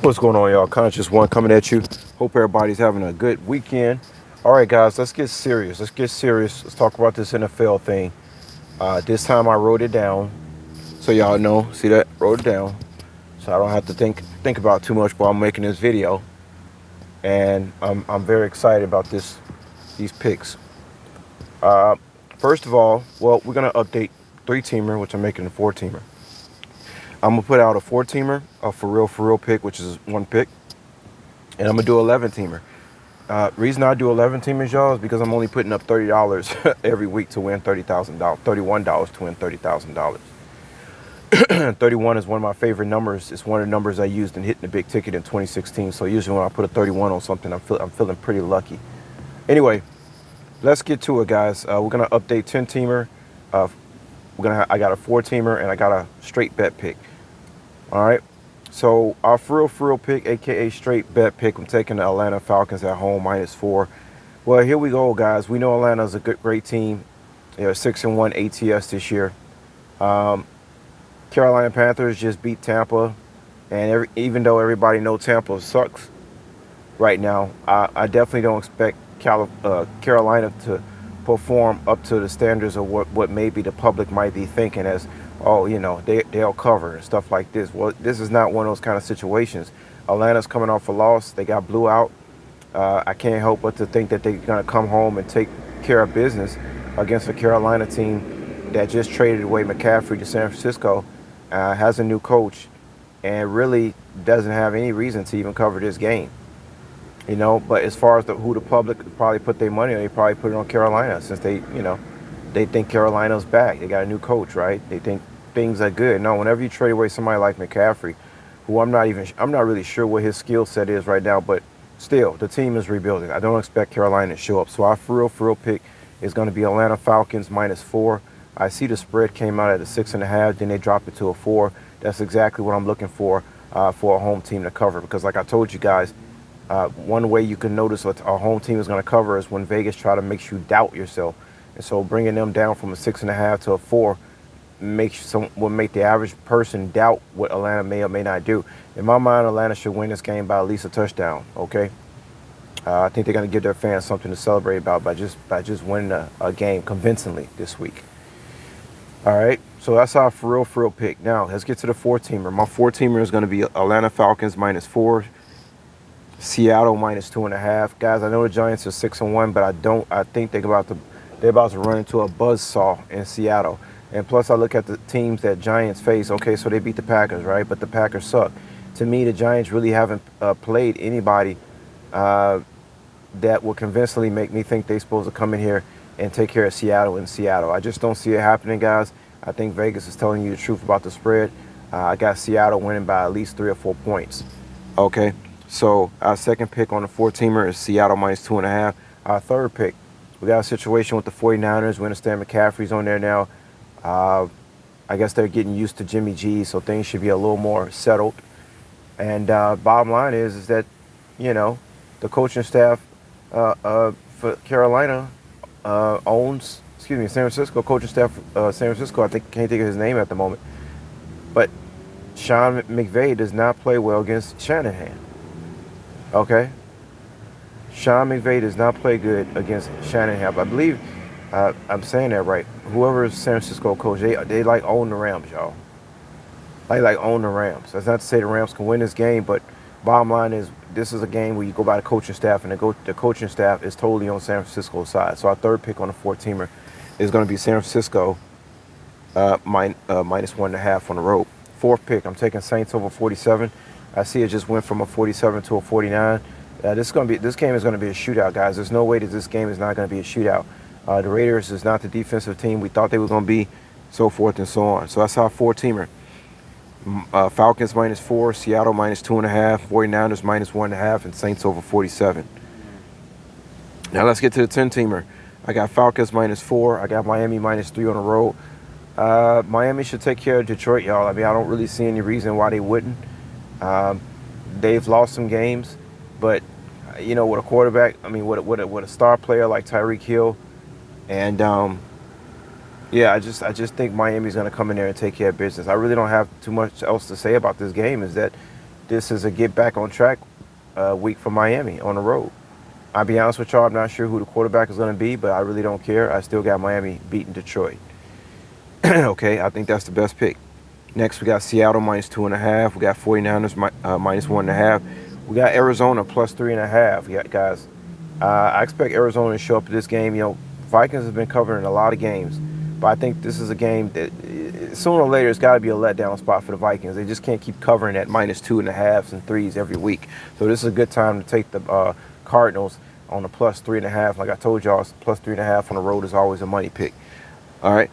What's going on, y'all? Conscious One coming at you. Hope everybody's having a good weekend. All right, guys, let's get serious. Let's talk about this NFL thing. This time I wrote it down, so y'all know. See that? Wrote it down, so I don't have to think about too much while I'm making this video. And I'm very excited about these picks. Uh, First of all, well, we're gonna update three-teamer, which I'm making a four-teamer. I'm gonna put out a four-teamer, a for real pick, which is one pick, and I'm gonna do 11-teamer. Reason I do 11 teamers, y'all, is because I'm only putting up $30 every week to win $30,000, $31 to win $30,000. 31 is one of my favorite numbers. It's one of the numbers I used in hitting the big ticket in 2016. So usually when I put a 31 on something, I'm feeling pretty lucky. Anyway, let's get to it, guys. We're gonna update 10-teamer. I got a 4-teamer and I got a straight bet pick. All right. So our for real pick, aka straight bet pick, I'm taking the Atlanta Falcons at home -4. Well, here we go, guys. We know Atlanta's a great team. They're 6-1 ATS this year. Carolina Panthers just beat Tampa, and even though everybody knows Tampa sucks right now, I definitely don't expect Carolina to perform up to the standards of what maybe the public might be thinking as, oh, they'll cover and stuff like this. Well, this is not one of those kind of situations. Atlanta's coming off a loss. They got blew out. I can't help but to think that they're going to come home and take care of business against a Carolina team that just traded away McCaffrey to San Francisco, has a new coach, and really doesn't have any reason to even cover this game. But as far as who the public could probably put their money on, they probably put it on Carolina since they think Carolina's back. They got a new coach, right? They think things are good. No, whenever you trade away somebody like McCaffrey, who I'm not really sure what his skill set is right now, but still, the team is rebuilding. I don't expect Carolina to show up. So our for real pick is going to be Atlanta Falcons -4. I see the spread came out at a 6.5, then they dropped it to a 4. That's exactly what I'm looking for a home team to cover, because like I told you guys, one way you can notice what a home team is going to cover is when Vegas try to make you doubt yourself. And so bringing them down from a 6.5 to a 4 will make the average person doubt what Atlanta may or may not do. In my mind, Atlanta should win this game by at least a touchdown. Okay, I think they're going to give their fans something to celebrate about by just winning a game convincingly this week. All right, so that's our for real pick. Now let's get to the 4-teamer. My 4-teamer is going to be Atlanta Falcons -4. Seattle -2.5. Guys, I know the Giants are 6-1, but I think they're about to run into a buzzsaw in Seattle. And plus, I look at the teams that Giants face. Okay, so they beat the Packers, right? But the Packers suck. To me, the Giants really haven't played anybody that will convincingly make me think they're supposed to come in here and take care of Seattle in Seattle. I just don't see it happening, guys. I think Vegas is telling you the truth about the spread. I got Seattle winning by at least 3 or 4 points. Okay. So our second pick on the 4-teamer is Seattle -2.5. Our third pick, we got a situation with the 49ers. We understand McCaffrey's on there now. I guess they're getting used to Jimmy G, so things should be a little more settled. And bottom line is that, the coaching staff for Carolina San Francisco, coaching staff San Francisco, can't think of his name at the moment. But Sean McVay does not play well against Shanahan. Okay, Sean McVay does not play good against Shanahan. I believe I'm saying that right. Whoever is San Francisco coach, they like own the Rams, y'all. They like own the Rams. That's not to say the Rams can win this game, but bottom line is this is a game where you go by the coaching staff, and the coaching staff is totally on San Francisco's side. So our third pick on the 4-teamer is going to be San Francisco -1.5 on the road. Fourth pick, I'm taking Saints over 47. I see it just went from a 47 to a 49. This game is going to be a shootout, guys. There's no way that this game is not going to be a shootout. The Raiders is not the defensive team we thought they were going to be, so forth and so on. So that's our 4-teamer. Falcons -4, Seattle -2.5, 49ers -1.5, and Saints over 47. Now let's get to the 10-teamer. I got Falcons -4. I got Miami -3 on the road. Miami should take care of Detroit, y'all. I mean, I don't really see any reason why they wouldn't. They've lost some games, but with a quarterback, I mean, with a star player like Tyreek Hill, and I just think Miami's going to come in there and take care of business. I really don't have too much else to say about this game. Is that this is a get back on track week for Miami on the road. I'll be honest with y'all, I'm not sure who the quarterback is going to be, but I really don't care. I still got Miami beating Detroit. Okay, I think that's the best pick. Next, we got Seattle minus 2.5. We got 49ers minus 1.5. We got Arizona plus 3.5. Yeah, guys, I expect Arizona to show up to this game. You know, Vikings have been covering a lot of games, but I think this is a game that sooner or later it's got to be a letdown spot for the Vikings. They just can't keep covering at minus 2.5s and 3s every week. So this is a good time to take the Cardinals on the plus 3.5. Like I told y'all, plus 3.5 on the road is always a money pick. All right.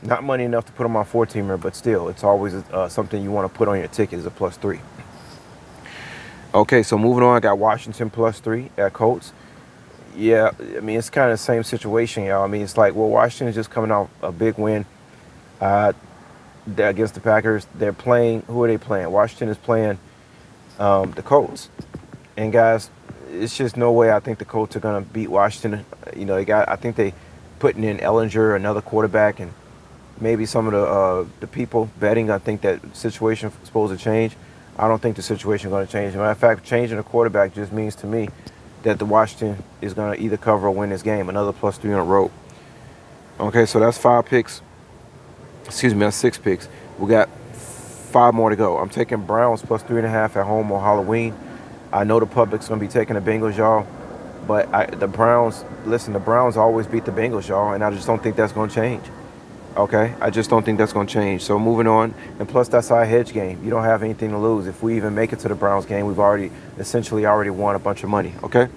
Not money enough to put on my 4-teamer, but still, it's always something you want to put on your ticket is a plus 3. Okay, so moving on, I got Washington plus 3 at Colts. Yeah, I mean, it's kind of the same situation, y'all. I mean, it's like, well, Washington is just coming off a big win against the Packers. They're playing, who are they playing? Washington is playing the Colts. And, guys, it's just no way I think the Colts are going to beat Washington. You know, I think they putting in Ellinger, another quarterback, and maybe some of the people betting, I think that situation is supposed to change. I don't think the situation is going to change. As a matter of fact, changing the quarterback just means to me that the Washington is going to either cover or win this game. Another plus 3 on the road. Okay, so that's 5 picks. Excuse me, that's 6 picks. We got 5 more to go. I'm taking Browns plus 3.5 at home on Halloween. I know the public's going to be taking the Bengals, y'all. But the Browns, listen, the Browns always beat the Bengals, y'all. And I just don't think that's going to change. Okay, I just don't think that's going to change. So moving on, and plus that's our hedge game. You don't have anything to lose. If we even make it to the Browns game, we've essentially already won a bunch of money. Okay,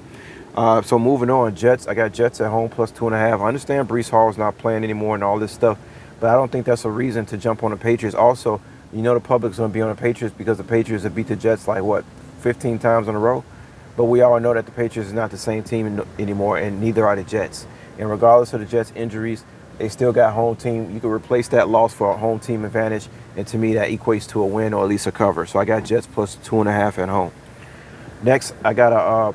so moving on, Jets. I got Jets at home plus 2.5. I understand Breece Hall's not playing anymore and all this stuff, but I don't think that's a reason to jump on the Patriots. Also, you know the public's going to be on the Patriots because the Patriots have beat the Jets like what, 15 times in a row. But we all know that the Patriots is not the same team anymore, and neither are the Jets. And regardless of the Jets' injuries, they still got home team. You can replace that loss for a home team advantage, and to me that equates to a win or at least a cover. So I got Jets plus 2.5 at home. Next, I got a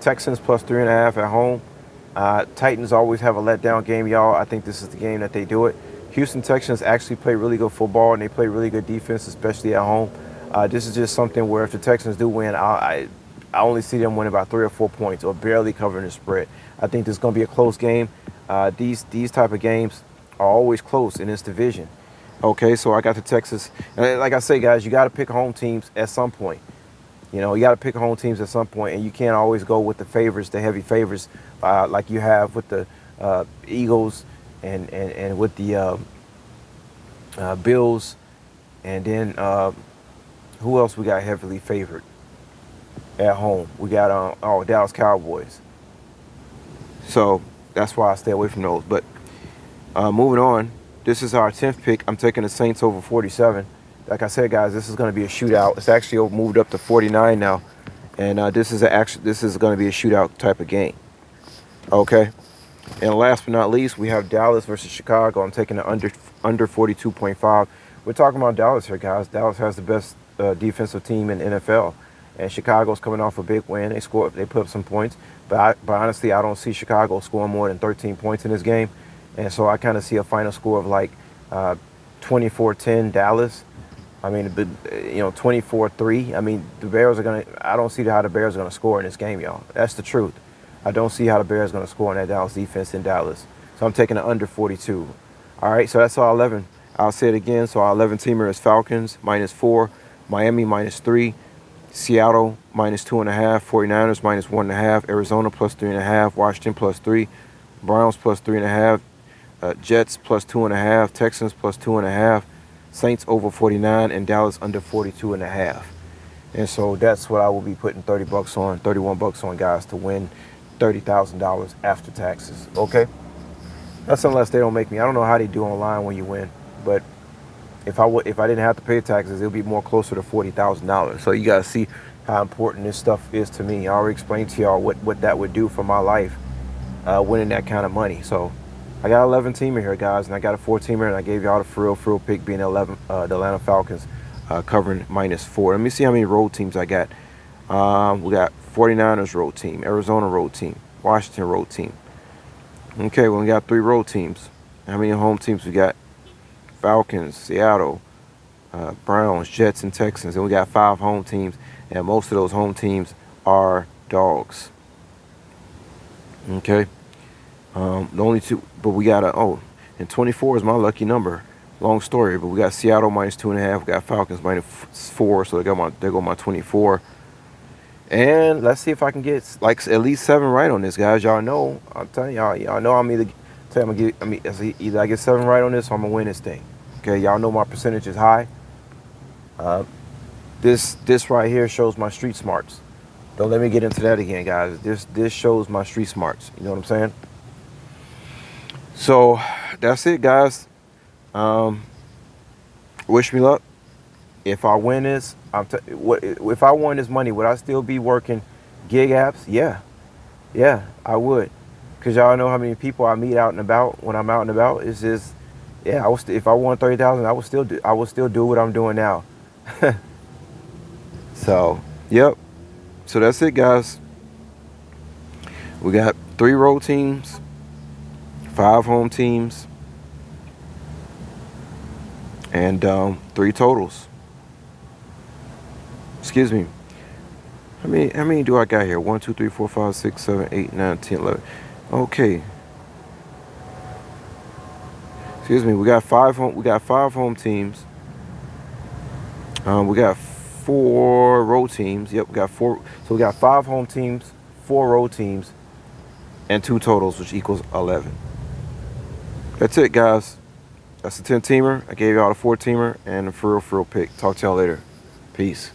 Texans plus 3.5 at home. Titans always have a letdown game, y'all. I think this is the game that they do it. Houston Texans actually play really good football, and they play really good defense, especially at home. This is just something where if the Texans do win, I only see them winning by 3 or 4 points or barely covering the spread. I think this is going to be a close game. These type of games are always close in this division. Okay, so I got the Texas. Like I say, guys, you got to pick home teams at some point. You know, you got to pick home teams at some point, and you can't always go with the favorites, the heavy favorites, like you have with the Eagles and with the Bills, and then who else we got heavily favored at home? We got Dallas Cowboys. So that's why I stay away from those. But moving on, this is our 10th pick. I'm taking the Saints over 47. Like I said, guys, this is going to be a shootout. It's actually moved up to 49 now, and this is going to be a shootout type of game. Okay, and last but not least, we have Dallas versus Chicago. I'm taking the under 42.5. We're talking about Dallas here, guys. Dallas has the best defensive team in the NFL, and Chicago's coming off a big win. They put up some points, but honestly, I don't see Chicago scoring more than 13 points in this game, and so I kind of see a final score of like 24-10 Dallas. I mean, 24-3. I mean, the Bears are going to – I don't see how the Bears are going to score in this game, y'all. That's the truth. I don't see how the Bears are going to score in that Dallas defense in Dallas. So I'm taking the under 42. All right, so that's our 11. I'll say it again. So our 11-teamer is Falcons, -4, Miami, -3, Seattle, -2.5, 49ers, -1.5, Arizona, +3.5, Washington, +3, Browns, +3.5, Jets, +2.5, Texans, +2.5, Saints over 49, and Dallas under 42.5. And so that's what I will be putting $30 on, $31 on, guys, to win $30,000 after taxes. Okay? That's unless they don't make me. I don't know how they do online when you win, but if I didn't have to pay taxes, it would be more closer to $40,000. So you gotta see how important this stuff is to me. I already explained to y'all what that would do for my life, winning that kind of money. So I got 11-teamer here, guys, and I got a 4-teamer, and I gave y'all the frill pick being 11, the Atlanta Falcons, covering -4. Let me see how many road teams I got. We got 49ers road team, Arizona road team, Washington road team. Okay, well, we got 3 road teams. How many home teams we got? Falcons, Seattle, Browns, Jets, and Texans. And we got 5 home teams, and most of those home teams are dogs. Okay. The only two, but we got and 24 is my lucky number. Long story, but we got Seattle -2.5. We got Falcons -4, so there go my 24. And let's see if I can get like at least 7 right on this, guys. Y'all know, I'm telling y'all know either I get 7 right on this or I'm gonna win this thing. Okay, y'all know my percentage is high. This right here shows my street smarts. Don't let me get into that again, guys. This shows my street smarts. You know what I'm saying? So that's it, guys. Wish me luck. If I win this, if I won this money, would I still be working gig apps? Yeah, I would. Cause y'all know how many people I meet out and about when I'm out and about. It's just, yeah. If I won 30,000, I would still do what I'm doing now. So, yep. So that's it, guys. We got 3 road teams, 5 home teams, and 3 totals. Excuse me. How many do I got here? 1, 2, 3, 4, 5, 6, 7, 8, 9, 10, 11. Okay. Excuse me. We got 5 home teams. We got 4 road teams. Yep, we got 4. So we got 5 home teams, 4 road teams, and 2 totals, which equals 11. That's it, guys. That's the 10-teamer. I gave y'all the 4-teamer and the frfr pick. Talk to y'all later. Peace.